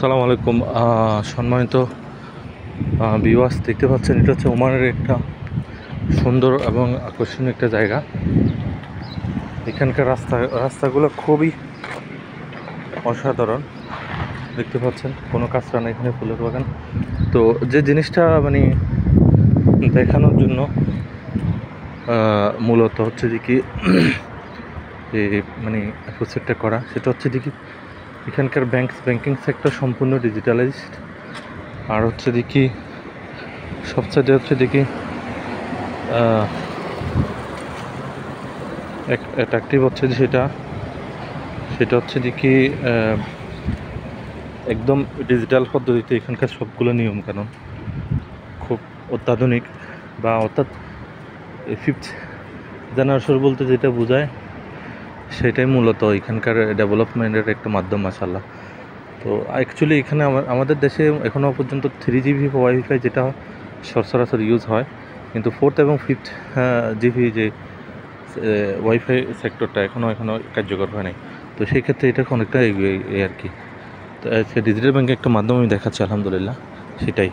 আসসালামু আলাইকুম। সম্মানিত ভিউয়ার্স, দেখতে পাচ্ছেন এটা হচ্ছে ওমানের একটা সুন্দর এবং আকর্ষণীয় একটা জায়গা। এখানকার রাস্তাগুলো খুবই অসাধারণ। দেখতে পাচ্ছেন কোনো কাঁচরা না, এখানে ফুলের বাগান। তো যে জিনিসটা মানে দেখানোর জন্য মূলত হচ্ছে যে কি মানে প্রজেক্টটা করা, সেটা হচ্ছে যে কি এখানকার ব্যাংকিং সেক্টর সম্পূর্ণ ডিজিটালাইজড। আর হচ্ছে দেখি সবচেয়ে হচ্ছে দেখি অ্যাট্রাকটিভ হচ্ছে যে সেটা হচ্ছে দেখি একদম ডিজিটাল পদ্ধতিতে এখানকার সবগুলো নিয়মকানুন খুব অত্যাধুনিক, বা অর্থাৎ ফিফথ জেনারেশন বলতে যেটা বোঝায় সেটাই মূলত এখানকার ডেভেলপমেন্টের একটা মাধ্যম মাশাআল্লাহ। তো অ্যাকচুয়ালি এখানে আমাদের দেশে এখনও পর্যন্ত 3GB ওয়াইফাই যেটা সচরাচর ইউজ হয়, কিন্তু 4th এবং 5th জিবি যে ওয়াইফাই সেক্টরটা এখনও কার্যকর হয় নাই। তো সেই ক্ষেত্রে এটা অনেকটা এগিয়ে আর কি। তো আজকে ডিজিটাল ব্যাংকের একটা মাধ্যম আমি দেখাচ্ছি, আলহামদুলিল্লাহ সেটাই।